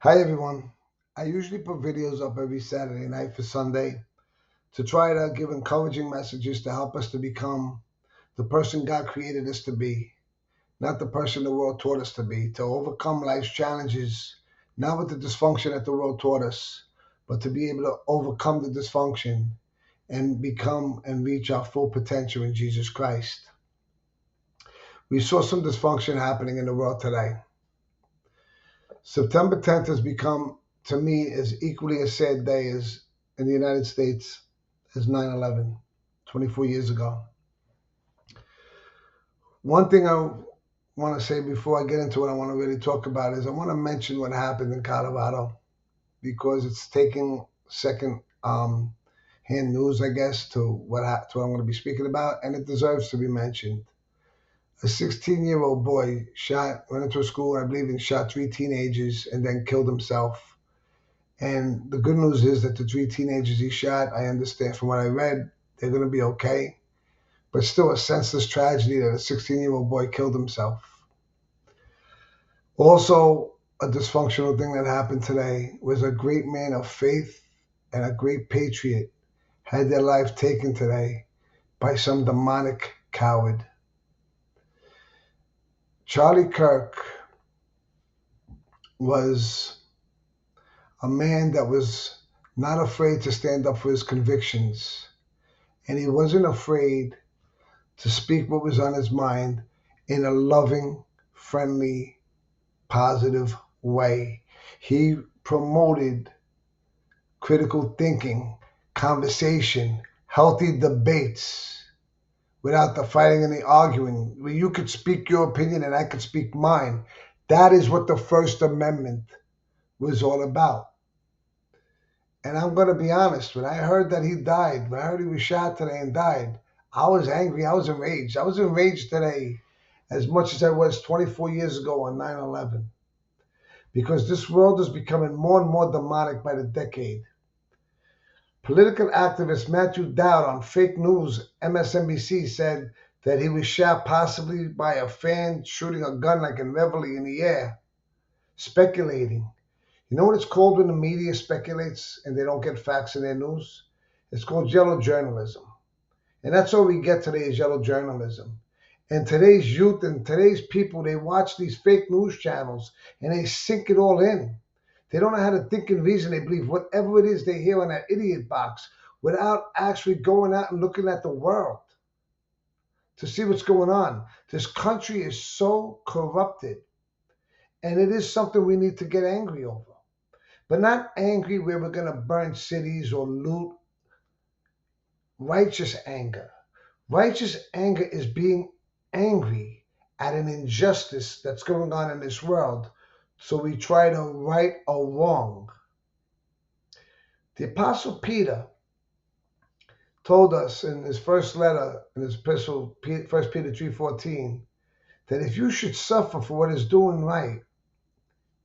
Hi everyone. I usually put videos up every Saturday night for Sunday to try to give encouraging messages to help us to become the person God created us to be, not the person the world taught us to be, to overcome life's challenges, not with the dysfunction that the world taught us, but to be able to overcome the dysfunction and become and reach our full potential in Jesus Christ. We saw some dysfunction happening in the world today. September 10th has become, to me, as equally a sad day as in the United States as 9/11, 24 years ago. One thing I want to say before I get into what I want to really talk about is I want to mention what happened in Colorado because it's taking second hand news, I guess, to to what I'm going to be speaking about, and it deserves to be mentioned. A 16-year-old boy went into a school, I believe, and shot three teenagers and then killed himself. And the good news is that the three teenagers he shot, I understand from what I read, they're going to be okay. But still, a senseless tragedy that a 16-year-old boy killed himself. Also, a dysfunctional thing that happened today was a great man of faith and a great patriot had their life taken today by some demonic coward. Charlie Kirk was a man that was not afraid to stand up for his convictions, and he wasn't afraid to speak what was on his mind in a loving, friendly, positive way. He promoted critical thinking, conversation, healthy debates without the fighting and the arguing, where you could speak your opinion and I could speak mine. That is what the First Amendment was all about. And I'm going to be honest, when I heard that he died, when I heard he was shot today and died, I was angry. I was enraged. I was enraged today as much as I was 24 years ago on 9/11, because this world is becoming more and more demonic by the decade. Political activist Matthew Dowd on fake news MSNBC said that he was shot possibly by a fan shooting a gun like in Reveille in the air, speculating. You know what it's called when the media speculates and they don't get facts in their news? It's called yellow journalism. And that's all we get today is yellow journalism. And today's youth and today's people, they watch these fake news channels and they sink it all in. They don't know how to think and reason. They believe whatever it is they hear on that idiot box without actually going out and looking at the world to see what's going on. This country is so corrupted. And it is something we need to get angry over. But not angry where we're going to burn cities or loot. Righteous anger. Righteous anger is being angry at an injustice that's going on in this world. So we try to right a wrong. The Apostle Peter told us in his first letter, in his epistle, 1 Peter 3:14, that if you should suffer for what is doing right,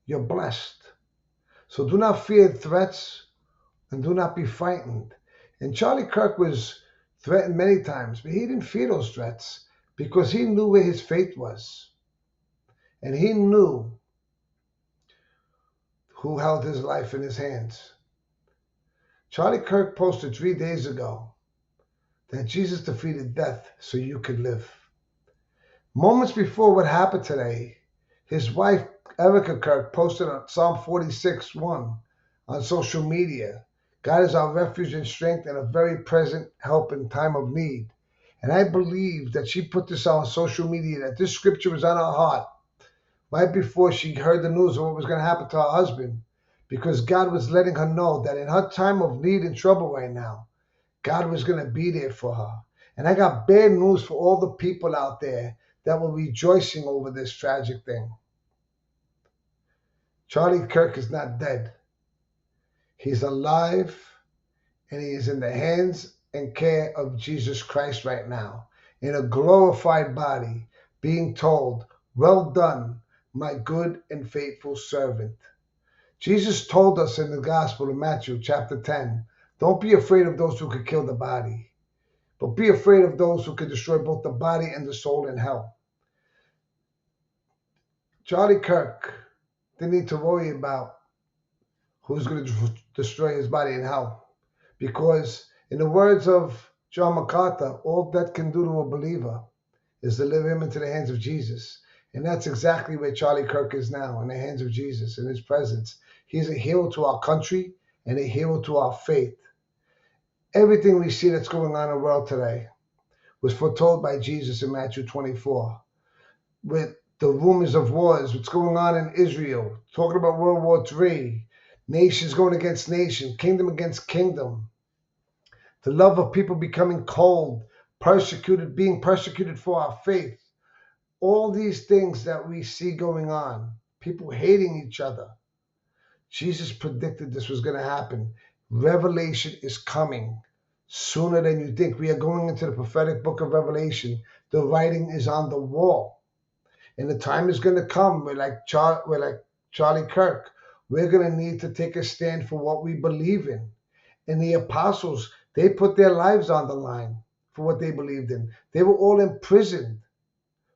you're blessed. So do not fear threats and do not be frightened. And Charlie Kirk was threatened many times, but he didn't fear those threats because he knew where his faith was. And he knew who held his life in his hands. Charlie Kirk posted 3 days ago that Jesus defeated death so you could live. Moments before what happened today, his wife, Erica Kirk, posted on Psalm 46:1 on social media. God is our refuge and strength and a very present help in time of need. And I believe that she put this on social media, that this scripture was on her heart right before she heard the news of what was going to happen to her husband, because God was letting her know that in her time of need and trouble right now, God was going to be there for her. And I got bad news for all the people out there that were rejoicing over this tragic thing. Charlie Kirk is not dead. He's alive, and he is in the hands and care of Jesus Christ right now, in a glorified body, being told, "Well done, my good and faithful servant." Jesus told us in the Gospel of Matthew, chapter 10, don't be afraid of those who could kill the body, but be afraid of those who could destroy both the body and the soul in hell. Charlie Kirk didn't need to worry about who's going to destroy his body in hell. Because in the words of John MacArthur, all that can do to a believer is deliver him into the hands of Jesus. And that's exactly where Charlie Kirk is now, in the hands of Jesus, in his presence. He's a hero to our country and a hero to our faith. Everything we see that's going on in the world today was foretold by Jesus in Matthew 24. With the rumors of wars, what's going on in Israel, talking about World War III, nations going against nation, kingdom against kingdom, the love of people becoming cold, persecuted, being persecuted for our faith. All these things that we see going on, people hating each other. Jesus predicted this was going to happen. Revelation is coming sooner than you think. We are going into the prophetic book of Revelation. The writing is on the wall. And the time is going to come. We're like Charlie Kirk. We're going to need to take a stand for what we believe in. And the apostles, they put their lives on the line for what they believed in. They were all imprisoned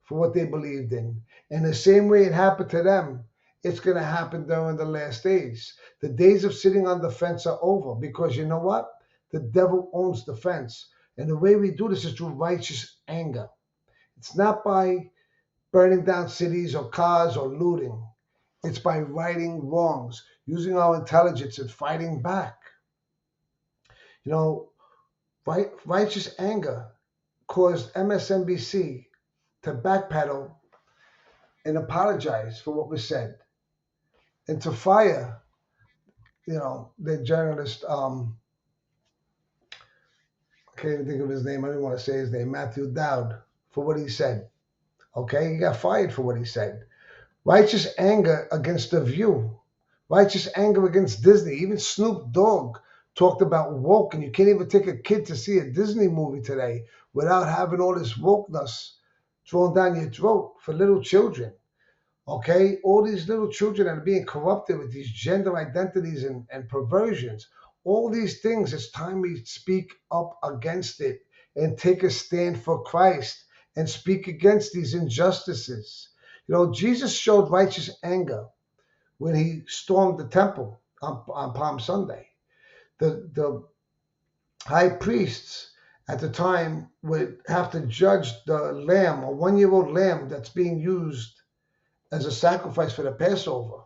for what they believed in. And the same way it happened to them, it's going to happen during the last days. The days of sitting on the fence are over, because you know what? The devil owns the fence. And the way we do this is through righteous anger. It's not by burning down cities or cars or looting. It's by righting wrongs, using our intelligence and fighting back. You know, righteous anger caused MSNBC to backpedal and apologize for what was said, and to fire, the journalist, I can't even think of his name. I didn't want to say his name, Matthew Dowd, for what he said. Okay, he got fired for what he said. Righteous anger against The View, righteous anger against Disney. Even Snoop Dogg talked about woke, and you can't even take a kid to see a Disney movie today without having all this wokeness thrown down your throat for little children. Okay, all these little children that are being corrupted with these gender identities and perversions. All these things, it's time we speak up against it and take a stand for Christ and speak against these injustices. Jesus showed righteous anger when he stormed the temple on Palm Sunday. The high priests at the time would have to judge the lamb, a 1-year-old lamb that's being used as a sacrifice for the Passover.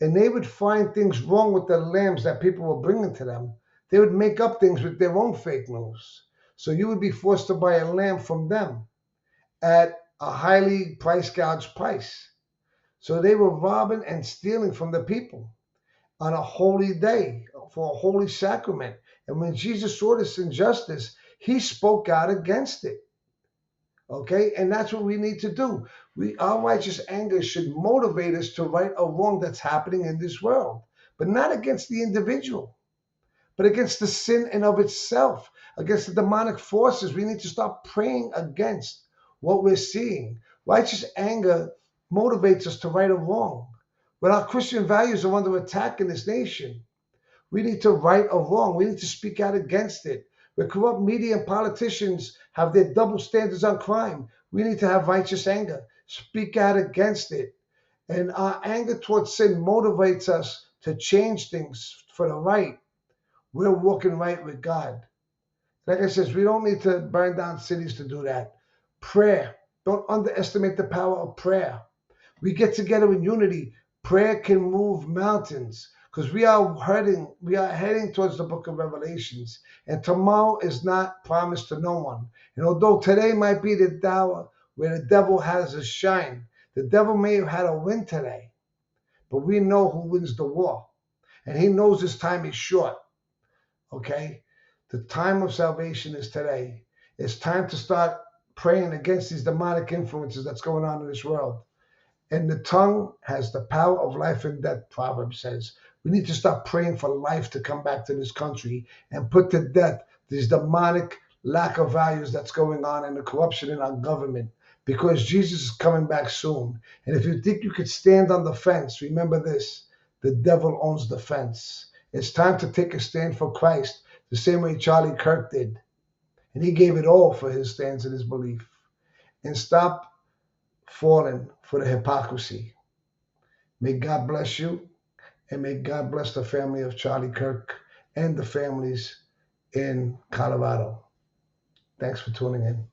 And they would find things wrong with the lambs that people were bringing to them. They would make up things with their own fake news. So you would be forced to buy a lamb from them at a highly price gouged price. So they were robbing and stealing from the people on a holy day for a holy sacrament. And when Jesus saw this injustice, he spoke out against it. Okay, and that's what we need to do. Our righteous anger should motivate us to right a wrong that's happening in this world, but not against the individual, but against the sin in of itself, against the demonic forces. We need to stop praying against what we're seeing. Righteous anger motivates us to right a wrong. When our Christian values are under attack in this nation, we need to right a wrong. We need to speak out against it. Where corrupt media and politicians have their double standards on crime, we need to have righteous anger. Speak out against it. And our anger towards sin motivates us to change things for the right. We're walking right with God. Like I said, we don't need to burn down cities to do that. Prayer. Don't underestimate the power of prayer. We get together in unity. Prayer can move mountains. Because we are heading towards the book of Revelations. And tomorrow is not promised to no one. And although today might be the hour where the devil has his shine, the devil may have had a win today. But we know who wins the war. And he knows his time is short. Okay? The time of salvation is today. It's time to start praying against these demonic influences that's going on in this world. And the tongue has the power of life and death, Proverbs says. We need to start praying for life to come back to this country and put to death these demonic lack of values that's going on and the corruption in our government, because Jesus is coming back soon. And if you think you could stand on the fence, remember this: the devil owns the fence. It's time to take a stand for Christ, the same way Charlie Kirk did. And he gave it all for his stance and his belief. And stop falling for the hypocrisy. May God bless you. And may God bless the family of Charlie Kirk and the families in Colorado. Thanks for tuning in.